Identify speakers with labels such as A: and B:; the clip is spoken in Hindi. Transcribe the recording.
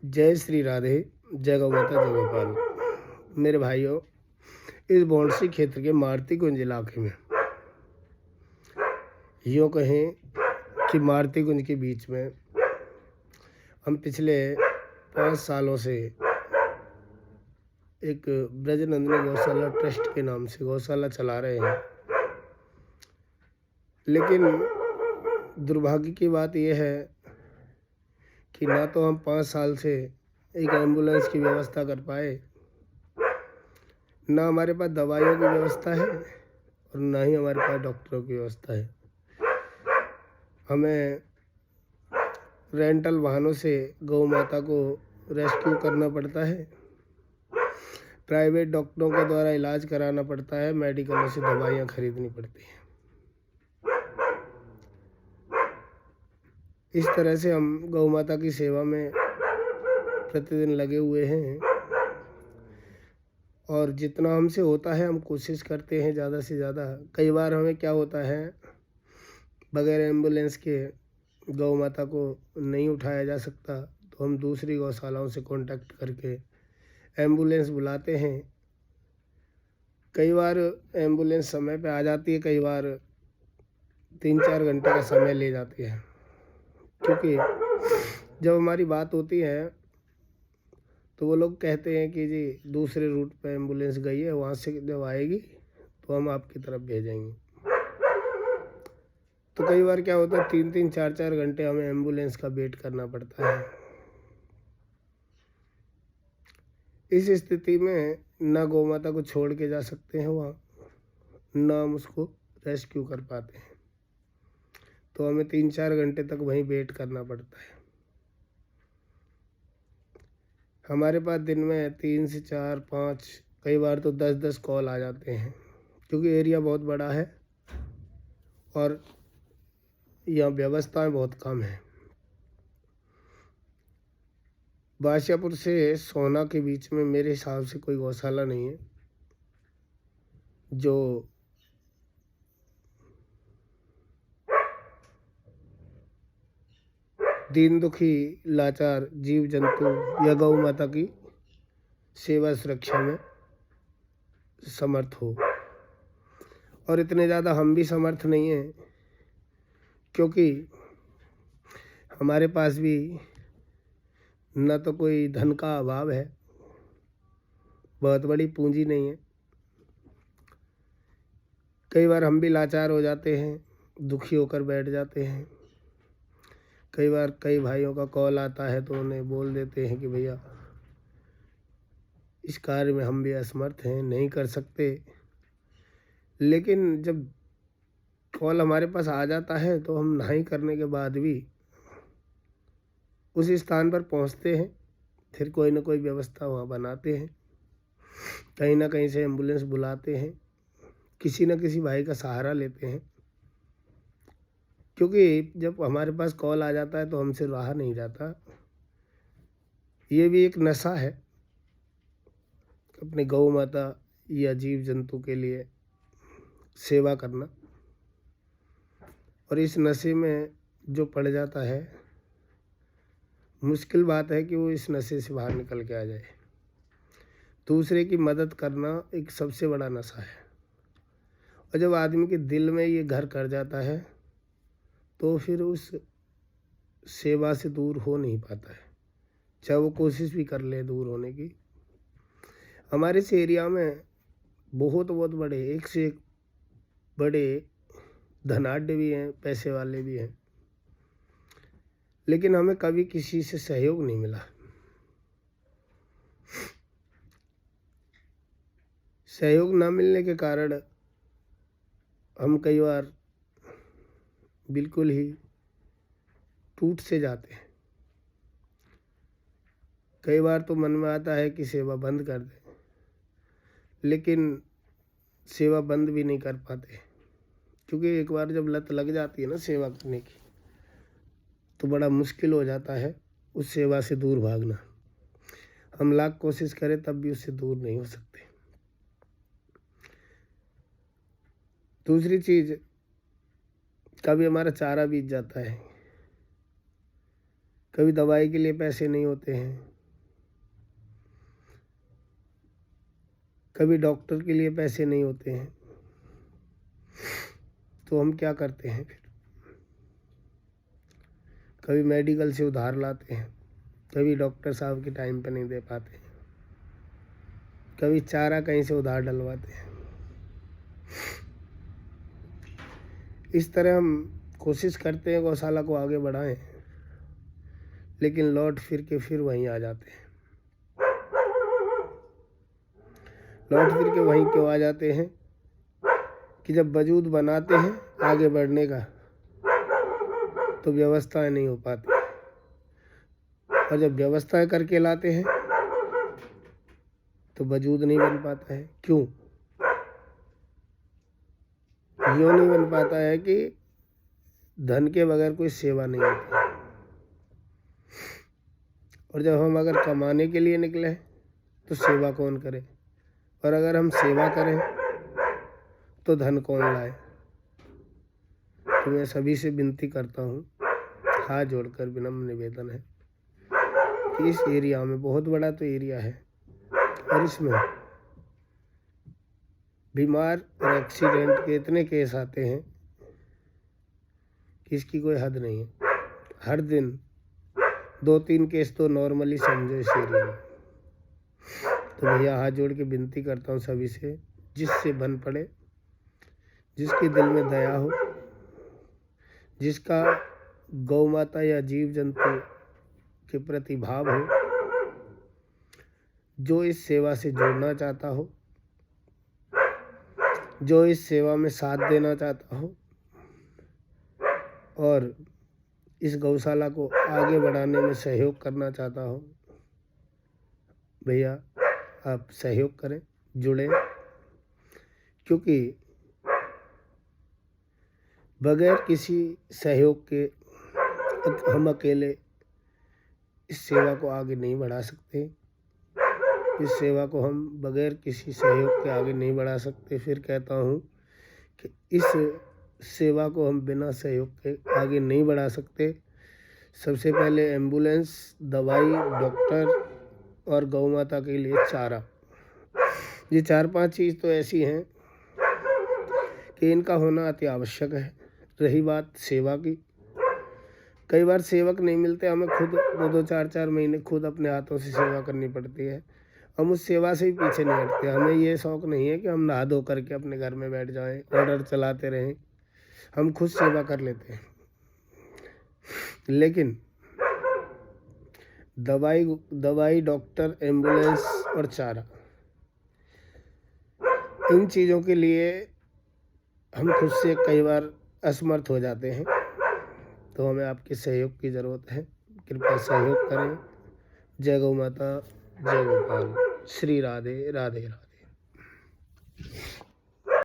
A: जय श्री राधे, जय गौ माता, जय गोपाल। मेरे भाइयों, इस बौंडसी क्षेत्र के मारुति कुंज इलाके में, यूँ कहें कि मारुति कुंज के बीच में हम पिछले 5 सालों से एक ब्रजनंदिनी गौशाला ट्रस्ट के नाम से गौशाला चला रहे हैं। लेकिन दुर्भाग्य की बात यह है कि ना तो हम 5 साल से एक एम्बुलेंस की व्यवस्था कर पाए, ना हमारे पास दवाइयों की व्यवस्था है और ना ही हमारे पास डॉक्टरों की व्यवस्था है। हमें रेंटल वाहनों से गौ माता को रेस्क्यू करना पड़ता है, प्राइवेट डॉक्टरों के द्वारा इलाज कराना पड़ता है, मेडिकलों से दवाइयाँ खरीदनी पड़ती हैं। इस तरह से हम गौ माता की सेवा में प्रतिदिन लगे हुए हैं और जितना हमसे होता है हम कोशिश करते हैं ज़्यादा से ज़्यादा। कई बार हमें क्या होता है, बगैर एम्बुलेंस के गौ माता को नहीं उठाया जा सकता, तो हम दूसरी गौशालाओं से कांटेक्ट करके एम्बुलेंस बुलाते हैं। कई बार एम्बुलेंस समय पे आ जाती है, कई बार 3-4 घंटे का समय ले जाती है, क्योंकि जब हमारी बात होती है तो वो लोग कहते हैं कि जी दूसरे रूट पे एम्बुलेंस गई है, वहाँ से जब आएगी तो हम आपकी तरफ भेजेंगे। तो कई बार क्या होता है, 3-3 4-4 घंटे हमें एम्बुलेंस का वेट करना पड़ता है। इस स्थिति में ना गौ माता को छोड़ के जा सकते हैं वहाँ, ना हम उसको रेस्क्यू कर पाते हैं, तो हमें 3-4 घंटे तक वहीं वेट करना पड़ता है। हमारे पास दिन में 3 से 4, 5, कई बार तो 10-10 कॉल आ जाते हैं, क्योंकि एरिया बहुत बड़ा है और यहाँ व्यवस्थाएं बहुत कम हैं। बादशाहपुर से सोना के बीच में मेरे हिसाब से कोई गौशाला नहीं है जो दीन दुखी लाचार जीव जंतु या गौ माता की सेवा सुरक्षा में समर्थ हो। और इतने ज़्यादा हम भी समर्थ नहीं हैं, क्योंकि हमारे पास भी न तो कोई धन का अभाव है, बहुत बड़ी पूंजी नहीं है। कई बार हम भी लाचार हो जाते हैं, दुखी होकर बैठ जाते हैं। कई बार कई भाइयों का कॉल आता है तो उन्हें बोल देते हैं कि भैया इस कार्य में हम भी असमर्थ हैं, नहीं कर सकते। लेकिन जब कॉल हमारे पास आ जाता है तो हम नहीं करने के बाद भी उस स्थान पर पहुंचते हैं, फिर कोई ना कोई व्यवस्था वहाँ बनाते हैं, कहीं ना कहीं से एम्बुलेंस बुलाते हैं, किसी न किसी भाई का सहारा लेते हैं, क्योंकि जब हमारे पास कॉल आ जाता है तो हमसे रहा नहीं जाता। ये भी एक नशा है, अपने गौ माता या जीव जंतु के लिए सेवा करना। और इस नशे में जो पड़ जाता है, मुश्किल बात है कि वो इस नशे से बाहर निकल के आ जाए। दूसरे की मदद करना एक सबसे बड़ा नशा है, और जब आदमी के दिल में ये घर कर जाता है तो फिर उस सेवा से दूर हो नहीं पाता है, चाहे वो कोशिश भी कर ले दूर होने की। हमारे इस एरिया में बहुत बड़े, एक से एक बड़े धनाढ्य भी हैं, पैसे वाले भी हैं, लेकिन हमें कभी किसी से सहयोग नहीं मिला। सहयोग ना मिलने के कारण हम कई बार बिल्कुल ही टूट से जाते हैं। कई बार तो मन में आता है कि सेवा बंद कर दें, लेकिन सेवा बंद भी नहीं कर पाते, क्योंकि एक बार जब लत लग जाती है ना सेवा करने की, तो बड़ा मुश्किल हो जाता है उस सेवा से दूर भागना। हम लाख कोशिश करें तब भी उससे दूर नहीं हो सकते। दूसरी चीज़, कभी हमारा चारा बीत जाता है, कभी दवाई के लिए पैसे नहीं होते हैं, कभी डॉक्टर के लिए पैसे नहीं होते हैं, तो हम क्या करते हैं फिर? कभी मेडिकल से उधार लाते हैं, कभी डॉक्टर साहब के टाइम पे नहीं दे पाते हैं, कभी चारा कहीं से उधार डलवाते हैं। इस तरह हम कोशिश करते हैं गौशाला को आगे बढ़ाएं, लेकिन लौट फिर के फिर वहीं आ जाते हैं। लौट फिर के वहीं क्यों आ जाते हैं कि जब वजूद बनाते हैं आगे बढ़ने का तो व्यवस्थाएं नहीं हो पाती, और जब व्यवस्थाएं करके लाते हैं तो वजूद नहीं बन पाता है। क्यों? यूँ नहीं बन पाता है कि धन के बगैर कोई सेवा नहीं होती, और जब हम अगर कमाने के लिए निकले तो सेवा कौन करे, और अगर हम सेवा करें तो धन कौन लाए। तो मैं सभी से विनती करता हूँ, हाथ जोड़कर विनम्र निवेदन है कि इस एरिया में, बहुत बड़ा तो एरिया है, और इसमें बीमार और एक्सीडेंट के इतने केस आते हैं कि इसकी कोई हद नहीं है। हर दिन 2-3 केस तो नॉर्मली समझो इस एरिया में। तो भैया हाथ जोड़ के विनती करता हूँ सभी से, जिससे बन पड़े, जिसके दिल में दया हो, जिसका गौ माता या जीव जंतु के प्रति भाव हो, जो इस सेवा से जुड़ना चाहता हो, जो इस सेवा में साथ देना चाहता हो और इस गौशाला को आगे बढ़ाने में सहयोग करना चाहता हो, भैया आप सहयोग करें, जुड़ें, क्योंकि बगैर किसी सहयोग के हम अकेले इस सेवा को आगे नहीं बढ़ा सकते। इस सेवा को हम बगैर किसी सहयोग के आगे नहीं बढ़ा सकते। फिर कहता हूँ कि इस सेवा को हम बिना सहयोग के आगे नहीं बढ़ा सकते। सबसे पहले एम्बुलेंस, दवाई, डॉक्टर और गौ माता के लिए चारा, ये 4-5 चीज़ तो ऐसी हैं कि इनका होना अति आवश्यक है। रही बात सेवा की, कई बार सेवक नहीं मिलते, हमें खुद 2-2, 4-4 महीने खुद अपने हाथों से सेवा करनी पड़ती है। हम उस सेवा से ही पीछे नहीं हटते। हमें ये शौक़ नहीं है कि हम नहा धो करके अपने घर में बैठ जाएं, ऑर्डर चलाते रहें। हम खुद सेवा कर लेते हैं, लेकिन दवाई, डॉक्टर, एम्बुलेंस और चारा, इन चीज़ों के लिए हम खुद से कई बार असमर्थ हो जाते हैं। तो हमें आपके सहयोग की ज़रूरत है। कृपया सहयोग करें। जय गौ माता, जय गोपाल। श्री राधे राधे राधे।